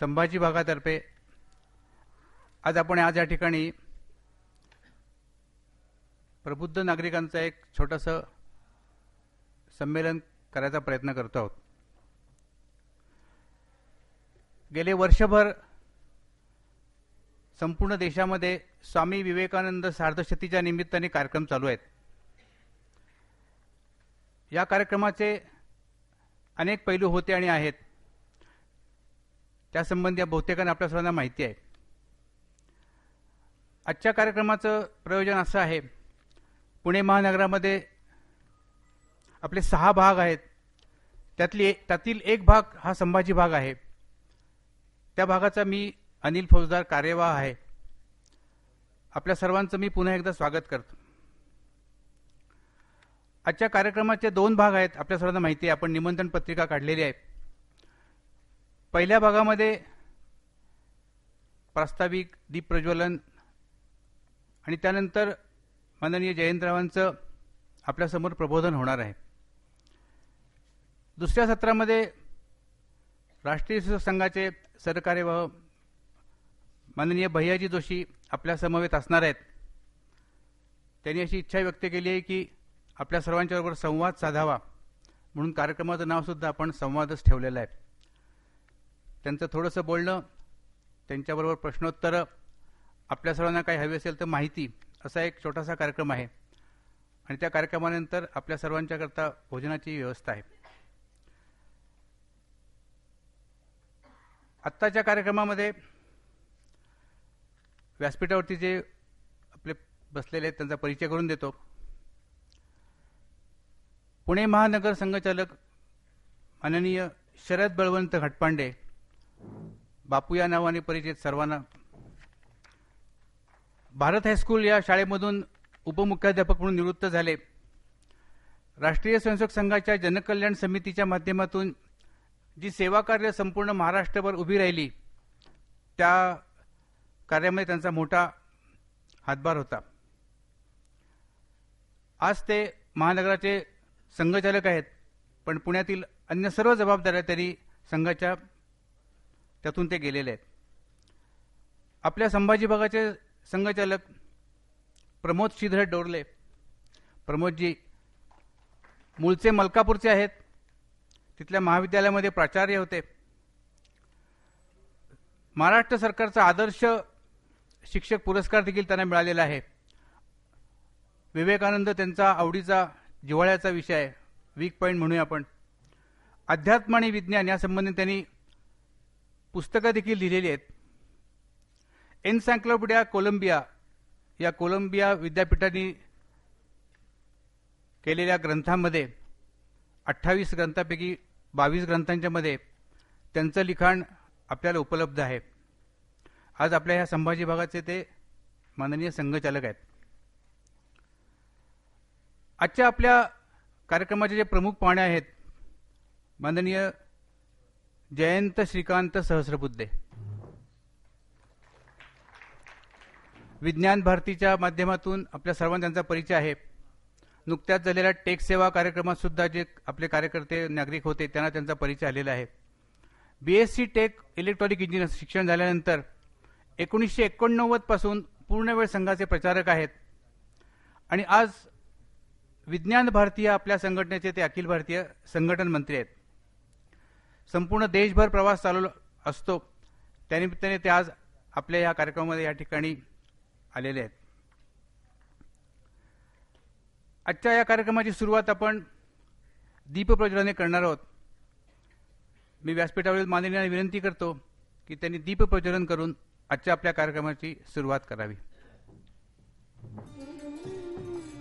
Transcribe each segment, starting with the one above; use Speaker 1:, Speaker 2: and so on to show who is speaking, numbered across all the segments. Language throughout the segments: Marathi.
Speaker 1: संभाजी भागातर्फे आज या ठिकाणी प्रबुद्ध नागरिकांचं एक छोटंसं संमेलन करायचा प्रयत्न करतो आहोत। गेले वर्षभर संपूर्ण देशामध्ये स्वामी विवेकानंद सार्धशतीच्या निमित्ताने कार्यक्रम चालू आहेत। या कार्यक्रमाचे अनेक पैलू होते आणि आहेत, त्यासंबंधी बहुतेकांना आपल्या सर्वांना माहिती आहे। आजच्या कार्यक्रमाचं प्रयोजन असं आहे, पुणे महानगरामध्ये आपले 6 भाग आहेत, त्यातील एक भाग हा संभाजी भाग आहे। त्या भागाचा मी अनिल फौजदार कार्यवाह आहे। आपल्या सर्वांचं मी पुन्हा एकदा स्वागत करतो। आजच्या कार्यक्रमाचे 2 भाग आहेत, आपल्या सर्वांना माहिती आहे, आपण निमंत्रण पत्रिका काढलेली आहे। पहिल्या भागामध्ये प्रास्ताविक, दीप प्रज्वलन आणि त्यानंतर माननीय जयंतरावांचं आपल्यासमोर प्रबोधन होणार आहे। दुसऱ्या सत्रामध्ये राष्ट्रीय स्वयंसेवक संघाचे सरकार्यवाह माननीय भैयाजी जोशी आपल्या समवेत असणार आहेत। त्यांनी अशी इच्छा व्यक्त केली आहे की आपल्या सर्वांच्याबरोबर संवाद साधावा, म्हणून कार्यक्रमाचं नावसुद्धा आपण संवादच ठेवलेलं आहे। त्यांचं थोडंसं बोलणं, त्यांच्याबरोबर प्रश्नोत्तरं, आपल्या सर्वांना काही हवी असेल तर माहिती, असा एक छोटासा कार्यक्रम आहे आणि त्या कार्यक्रमानंतर आपल्या सर्वांच्याकरता भोजनाची व्यवस्था आहे। आत्ताच्या कार्यक्रमामध्ये व्यासपीठावरती जे आपले बसलेले आहेत त्यांचा परिचय करून देतो। पुणे महानगर संघचालक माननीय शरद बळवंत घटपांडे, बापू या नावाने परिचित सर्वांना। भारत हायस्कूल या शाळेमधून उपमुख्याध्यापक म्हणून निवृत्त झाले। राष्ट्रीय स्वयंसेवक संघाच्या जनकल्याण समितीच्या माध्यमातून जी सेवा कार्य संपूर्ण महाराष्ट्रभर उभी राहिली, त्या कार्यामध्ये त्यांचा मोठा हातभार होता। आज ते महानगराचे संघचालक आहेत, पण पुण्यातील अन्य सर्व जबाबदाऱ्या तरी संघाच्या त्यातून ते गेलेले आहेत। आपल्या संभाजी भागाचे संघचालक प्रमोद श्रीधर डोरले, प्रमोदजी मूळचे मलकापूरचे आहेत, तिथल्या महाविद्यालयामध्ये प्राचार्य होते। महाराष्ट्र सरकारचा आदर्श शिक्षक पुरस्कार देखील त्यांना मिळालेला आहे। विवेकानंद त्यांचा आवडीचा जिव्हाळ्याचा विषय आहे, वीक पॉइंट म्हणूया आपण। अध्यात्म आणि विज्ञान यासंबंधी त्यांनी पुस्तकं देखील लिहिलेली आहेत। एन्सायक्लोपीडिया कोलंबिया या कोलंबिया विद्यापीठाने केलेल्या ग्रंथामध्ये 28 ग्रंथापैकी 22 ग्रंथांच्या मध्ये त्यांचं लिखाण आपल्याला उपलब्ध आहे। आज आपल्या ह्या संभाजी भागाचे ते माननीय संघचालक आहेत। आजच्या आपल्या कार्यक्रमाचे जे प्रमुख पाहुणे आहेत, माननीय जयंत श्रीकांत सहस्रबुद्धे, विज्ञान भारतीच्या माध्यमातून आपल्या सर्वांना त्यांचा परिचय आहे। नुकत्याच झालेल्या टेक सेवा कार्यक्रमात सुद्धा जे आपले कार्यकर्ते नागरिक होते त्यांना त्यांचा परिचय आलेला आहे। BSc टेक इलेक्ट्रॉनिक इंजिनियर शिक्षण झाल्यानंतर 1989 पासून पूर्णवेळ संघाचे प्रचारक आहेत आणि आज विज्ञान भारती आपल्या संघटनेचे ते अखिल भारतीय संघटन मंत्री आहेत। संपूर्ण देशभर प्रवास चालू असतो, त्यानिमित्ताने ते आज आपल्या या कार्यक्रमामध्ये या ठिकाणी आलेले आहेत। आजच्या या कार्यक्रमाची सुरुवात आपण दीपप्रज्वलनाने करणार आहोत। मी व्यासपीठावरील मान्यवरांना विनंती करतो की त्यांनी दीपप्रज्वलन करून आजच्या आपल्या कार्यक्रमाची सुरुवात करावी।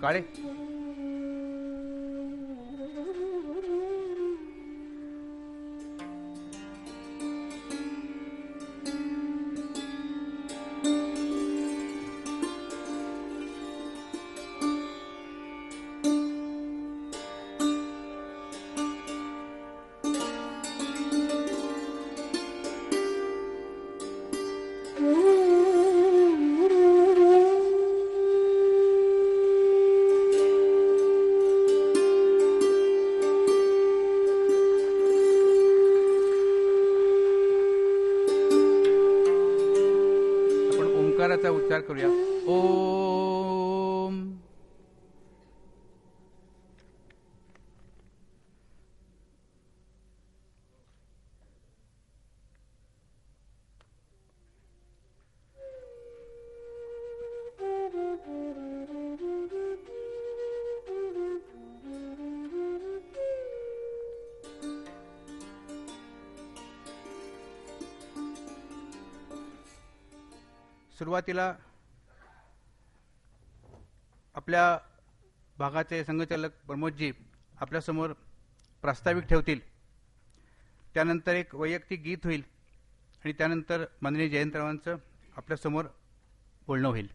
Speaker 1: काळे मंत्राचा उच्चार करूया. ओम. सुरुवातीला आपल्या भागाचे संघचालक प्रमोदजी आपल्यासमोर प्रास्ताविक ठेवतील. त्यानंतर एक वैयक्तिक गीत होईल आणि त्यानंतर माननीय जयंतरावांचं आपल्यासमोर बोलणं होईल.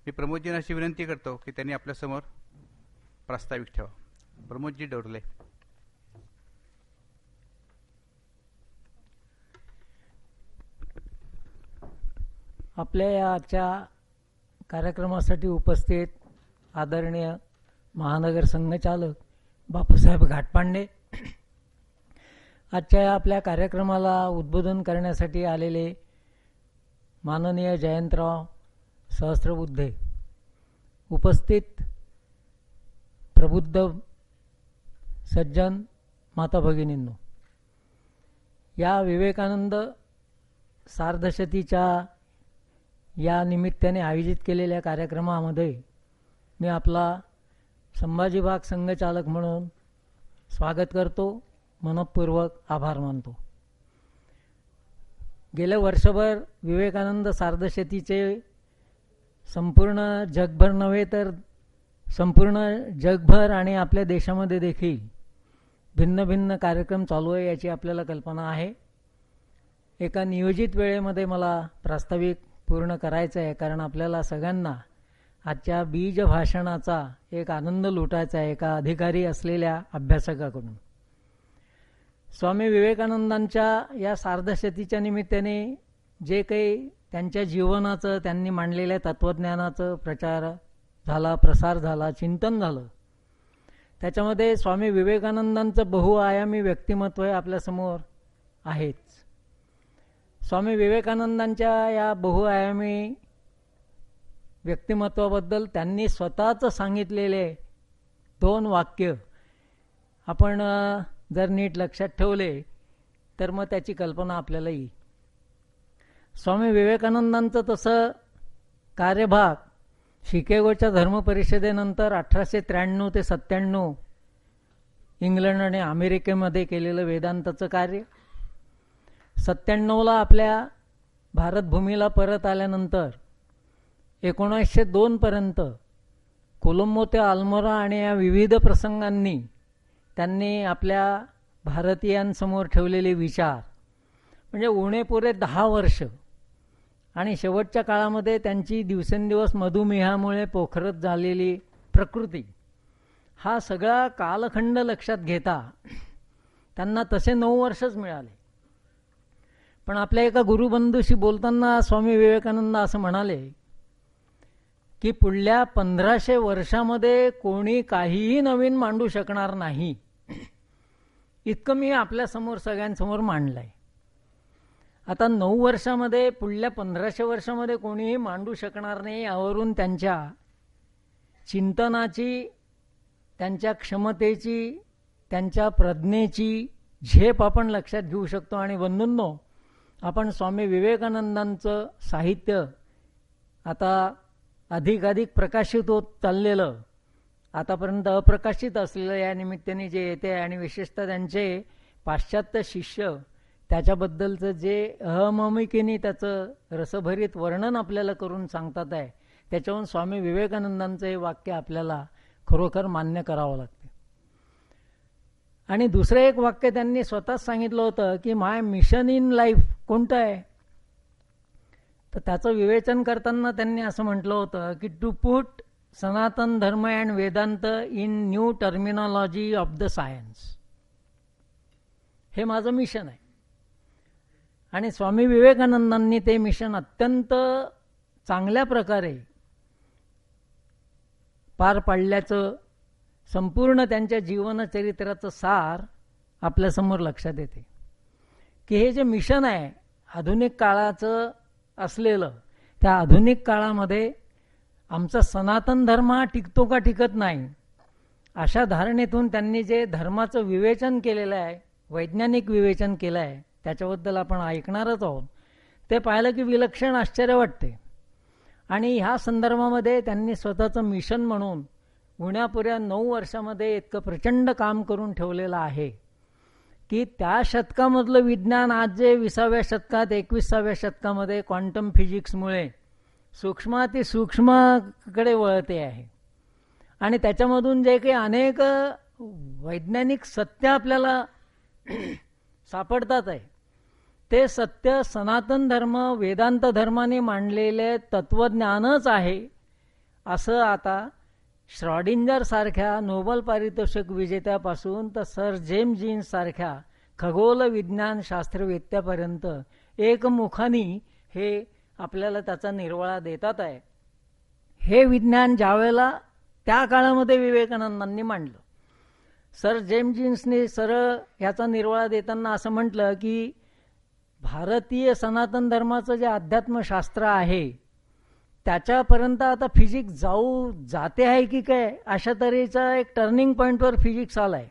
Speaker 1: मी प्रमोदजींना अशी विनंती करतो की त्यांनी आपल्यासमोर प्रास्ताविक ठेवा. प्रमोदजी डोरले.
Speaker 2: आपल्या या आजच्या कार्यक्रमासाठी उपस्थित आदरणीय महानगर संघचालक बापूसाहेब घाटपांडे, आजच्या आपल्या कार्यक्रमाला उद्बोधन करण्यासाठी आलेले माननीय जयंतराव सहस्त्रबुद्धे, उपस्थित प्रबुद्ध सज्जन माता भगिनींनो, या विवेकानंद सार्धशतीच्या या निमित्ताने आयोजित केलेल्या कार्यक्रमामध्ये मी आपला संभाजी भाग संघचालक म्हणून स्वागत करतो, मनपूर्वक आभार मानतो. गेल्या वर्षभर विवेकानंद सार्धशतीचे संपूर्ण जगभर नव्हे तर संपूर्ण जगभर आणि आपल्या देशामध्ये देखील भिन्न भिन्न कार्यक्रम चालू आहे याची आपल्याला कल्पना आहे. एका नियोजित वेळेमध्ये मला प्रास्ताविक पूर्ण करायचं आहे, कारण आपल्याला सगळ्यांना आजच्या बीज भाषणाचा एक आनंद लुटायचा आहे एका अधिकारी असलेल्या अभ्यासकाकडून. स्वामी विवेकानंदांच्या या सार्धशतीच्या निमित्ताने जे काही त्यांच्या जीवनाचं, त्यांनी मांडलेल्या तत्त्वज्ञानाचं प्रचार झाला, प्रसार झाला, चिंतन झालं, त्याच्यामध्ये स्वामी विवेकानंदांचं बहुआयामी व्यक्तिमत्व हे आपल्यासमोर आहेच. स्वामी विवेकानंदांच्या या बहुआयामी व्यक्तिमत्वाबद्दल त्यांनी स्वतःच सांगितलेले 2 वाक्य आपण जर नीट लक्षात ठेवले तर मग त्याची कल्पना आपल्याला येईल. स्वामी विवेकानंदांचं तसं कार्यभाग शिकागोच्या धर्मपरिषदेनंतर 1893 ते 97 इंग्लंड आणि अमेरिकेमध्ये केलेलं वेदांताचं कार्य, 97ला आपल्या भारतभूमीला परत आल्यानंतर 1902 पर्यंत कोलंबो ते अल्मोरा आणि या विविध प्रसंगांनी त्यांनी आपल्या भारतीयांसमोर ठेवलेले विचार, म्हणजे उणेपुरे 10 वर्ष, आणि शेवटच्या काळामध्ये त्यांची दिवसेंदिवस मधुमेहामुळे पोखरत झालेली प्रकृती, हा सगळा कालखंड लक्षात घेता त्यांना तसे 9 वर्षच मिळाले. पण आपल्या एका गुरुबंधूशी बोलताना स्वामी विवेकानंद असं म्हणाले की पुढल्या 1500 वर्षामध्ये कोणी काहीही नवीन मांडू शकणार नाही, इतकं मी आपल्यासमोर सगळ्यांसमोर मांडलंय. आता 9 वर्षामध्ये पुढल्या 1500 वर्षामध्ये कोणीही मांडू शकणार नाही, यावरून त्यांच्या चिंतनाची, त्यांच्या क्षमतेची, त्यांच्या प्रज्ञेची झेप आपण लक्षात घेऊ शकतो. आणि बंधूंनो, आपण स्वामी विवेकानंदांचं साहित्य आता अधिकाधिक प्रकाशित होत चाललेलं, आतापर्यंत अप्रकाशित असलेलं या निमित्ताने जे येते, आणि विशेषतः त्यांचे पाश्चात्य शिष्य त्याच्याबद्दलचं जे अहममिकेने त्याचं रसभरीत वर्णन आपल्याला करून सांगतात आहे, त्याच्यावरून स्वामी विवेकानंदांचं हे वाक्य आपल्याला खरोखर मान्य करावं लागते. आणि दुसरं एक वाक्य त्यांनी स्वतःच सांगितलं होतं की माय मिशन इन लाईफ कोणतं आहे, तर त्याचं विवेचन करताना त्यांनी असं म्हटलं होतं की to put Sanatan Dharma and Vedanta in new terminology of the science, हे माझं मिशन आहे. आणि स्वामी विवेकानंदांनी ते मिशन अत्यंत चांगल्या प्रकारे पार पाडल्याचं संपूर्ण त्यांच्या जीवनचरित्राचं सार आपल्यासमोर लक्षात येते की हे जे मिशन आहे आधुनिक काळाचं असलेलं, त्या आधुनिक काळामध्ये आमचा सनातन धर्म हा टिकतो का टिकत नाही, अशा धारणेतून त्यांनी जे धर्माचं विवेचन केलेलं आहे, वैज्ञानिक विवेचन केलं आहे, त्याच्याबद्दल आपण ऐकणारच आहोत. ते पाहिलं की विलक्षण आश्चर्य वाटते. आणि ह्या संदर्भामध्ये त्यांनी स्वतःचं मिशन म्हणून उण्यापुऱ्या 9 वर्षामध्ये इतकं प्रचंड काम करून ठेवलेलं आहे की त्या शतकामधलं विज्ञान आज जे 20व्या शतकात 21व्या शतकामध्ये क्वांटम फिजिक्समुळे सूक्ष्मातिसूक्ष्मकडे वळते आहे. आणि त्याच्यामधून जे काही अनेक वैज्ञानिक सत्य आपल्याला सापडतात आहे, ते सत्य सनातन धर्म वेदांत धर्माने मांडलेले तत्वज्ञानच आहे, असं आता श्रॉडिंजर सारख्या नोबेल पारितोषिक विजेत्यापासून तर सर जेम्स जीन्स सारख्या खगोल विज्ञान शास्त्रवेत्यापर्यंत एकमुखानी हे आपल्याला त्याचा निर्वाळा देतात आहे. हे विज्ञान ज्यावेळेला त्या काळामध्ये विवेकानंदांनी मांडलं, सर जेम्स जीन्सने सरळ ह्याचा निर्वाळा देताना असं म्हटलं की भारतीय सनातन धर्माचं जे अध्यात्मशास्त्र आहे त्याच्यापर्यंत आता फिजिक्स जाते आहे की काय, अशा तऱ्हेचा एक टर्निंग पॉईंटवर फिजिक्स आला आहे.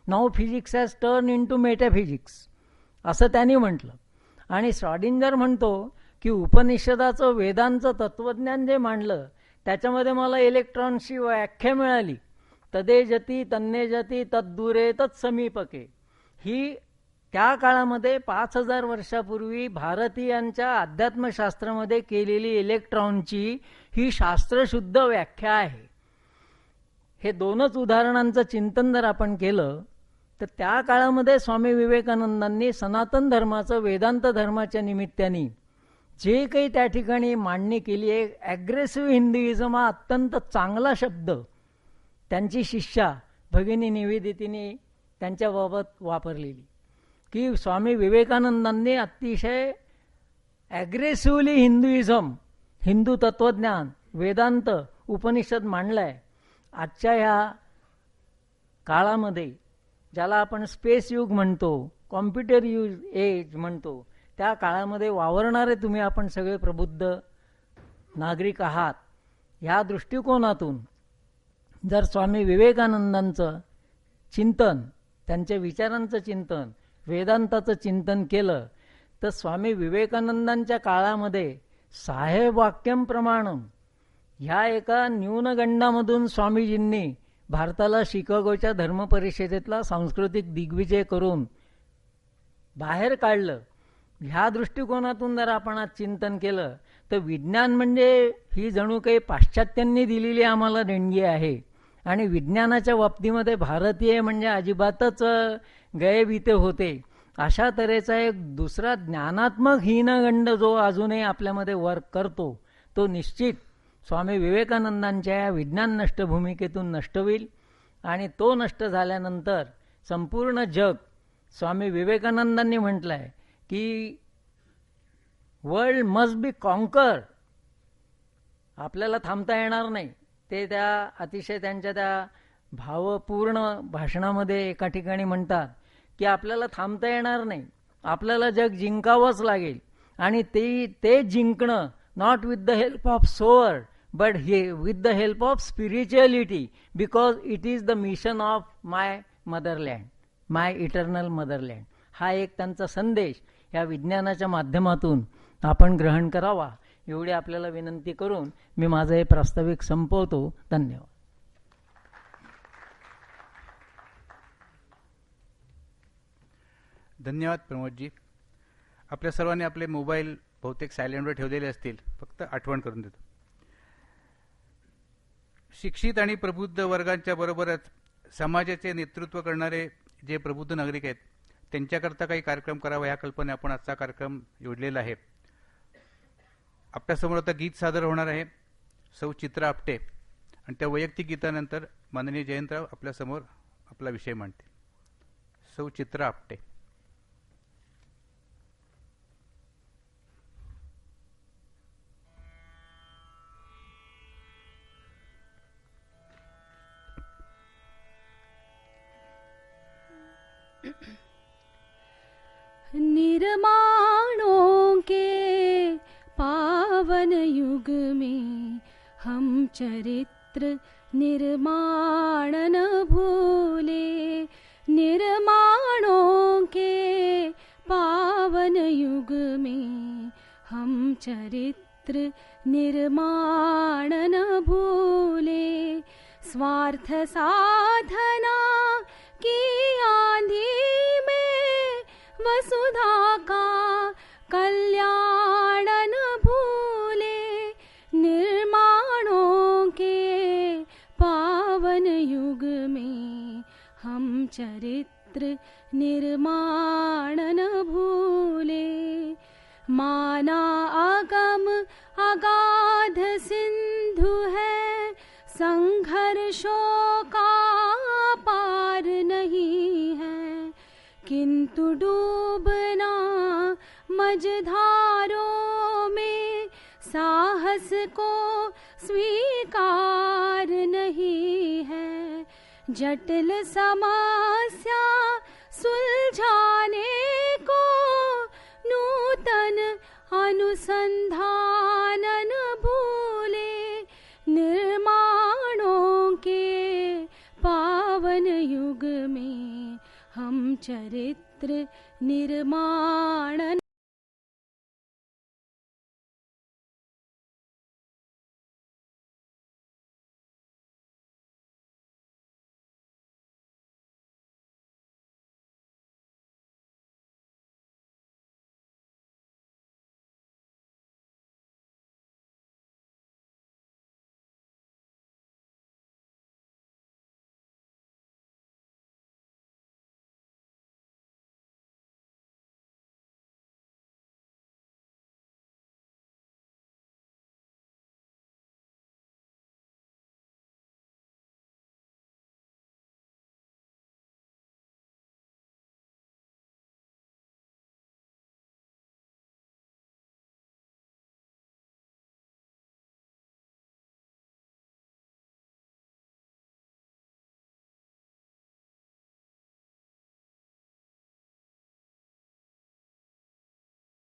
Speaker 2: Now physics has turn into metaphysics असं त्यांनी म्हटलं. आणि श्रॉडिंजर म्हणतो की उपनिषदाचं वेदांचं तत्वज्ञान जे मांडलं त्याच्यामध्ये मला इलेक्ट्रॉनची व्याख्या मिळाली, तदे जती तन्ने जती तद्दूरे तत्समीपके. ही त्या काळामध्ये 5000 वर्षापूर्वी भारतीयांच्या अध्यात्मशास्त्रामध्ये केलेली इलेक्ट्रॉनची ही शास्त्रशुद्ध व्याख्या आहे. हे दोनच उदाहरणांचं चिंतन जर आपण केलं तर त्या काळामध्ये स्वामी विवेकानंदांनी सनातन धर्माचं वेदांत धर्माच्या निमित्ताने जे काही त्या ठिकाणी मांडणी केली आहे, ॲग्रेसिव्ह हिंदुइझम हा अत्यंत चांगला शब्द त्यांची शिष्या भगिनी निवेदितीने त्यांच्याबाबत वापरलेली, की स्वामी विवेकानंदांनी अतिशय ॲग्रेसिव्हली हिंदुइझम, हिंदू तत्वज्ञान, वेदांत, उपनिषद मांडलाय. आजच्या ह्या काळामध्ये ज्याला आपण स्पेस युग म्हणतो, कॉम्प्युटर एज म्हणतो, त्या काळामध्ये वावरणारे तुम्ही आपण सगळे प्रबुद्ध नागरिक आहात. ह्या दृष्टिकोनातून जर स्वामी विवेकानंदांचं चिंतन, त्यांच्या विचारांचं चिंतन, वेदांताचं चिंतन केलं तर स्वामी विवेकानंदांच्या काळामध्ये साहेब वाक्यम प्रमाणम ह्या एका न्यूनगंडामधून स्वामीजींनी भारताला शिकागोच्या धर्म परिषदेतला सांस्कृतिक दिग्विजय करून बाहेर काढलं. ह्या दृष्टिकोनातून जर आपण आज चिंतन केलं तर विज्ञान म्हणजे ही जणू काही पाश्चात्यांनी दिलेली आम्हाला देणगी आहे आणि विज्ञानाच्या बाबतीमध्ये भारतीय म्हणजे अजिबातच गैरविते होते. अशा तऱ्हेचा एक दुसरा ज्ञानात्मक हीनगंड जो अजूनही आपल्यामध्ये वर्क करतो तो निश्चित स्वामी विवेकानंदांच्या या विज्ञान नष्ट भूमिकेतून नष्ट होईल. आणि तो नष्ट झाल्यानंतर संपूर्ण जग, स्वामी विवेकानंदांनी म्हटलं आहे की वर्ल्ड मस्ट बी कॉन्कर, आपल्याला थांबता येणार नाही. ते त्या अतिशय त्यांच्या त्या भावपूर्ण भाषणामध्ये एका ठिकाणी म्हणतात की आपल्याला थांबता येणार नाही, आपल्याला जग जिंकावंच लागेल. आणि ते जिंकणं not with the help of sword but with the help of spirituality, because it is the mission of my motherland, my eternal motherland. हा एक त्यांचा संदेश या विज्ञानाच्या माध्यमातून आपण ग्रहण करावा एवढी आपल्याला विनंती करून मी माझं हे प्रास्ताविक संपवतो. धन्यवाद.
Speaker 1: धन्यवाद प्रमोदजी. आपल्या सर्वांनी आपले मोबाईल बहुतेक सायलेंटवर ठेवलेले असतील, फक्त आठवण करून देतो. शिक्षित आणि प्रबुद्ध वर्गांच्या बरोबरच समाजाचे नेतृत्व करणारे जे प्रबुद्ध नागरिक आहेत त्यांच्याकरता काही कार्यक्रम करावा या कल्पने आपण आजचा कार्यक्रम योजलेला आहे. आपल्यासमोर आता गीत सादर होणार आहे सौ चित्रा आपटे, आणि त्या वैयक्तिक गीतानंतर माननीय जयंतराव आपल्यासमोर आपला विषय मांडते. सौ चित्रा आपटे.
Speaker 3: निर्माणों के पावन युग युग में हम चरित्र निर्माण न भूले, निर्माणों के पावन युग में हम चरित्र निर्माण न भूले। स्वार्थ साधना की आंधी में वसुधा का कल्याण न भूले, निर्माणों के पावन युग में हम चरित्र निर्माण न भूले। माना अगम अगाध सिंधु है, संघर्षों का पार नहीं है, किंतु डूबना मझधारों में साहस को स्वीकार नहीं है। जटिल समस्या सुलझाने को नूतन अनुसंधान न भूले, निर्माणों के पावन युग में हम चरित्र निर्माण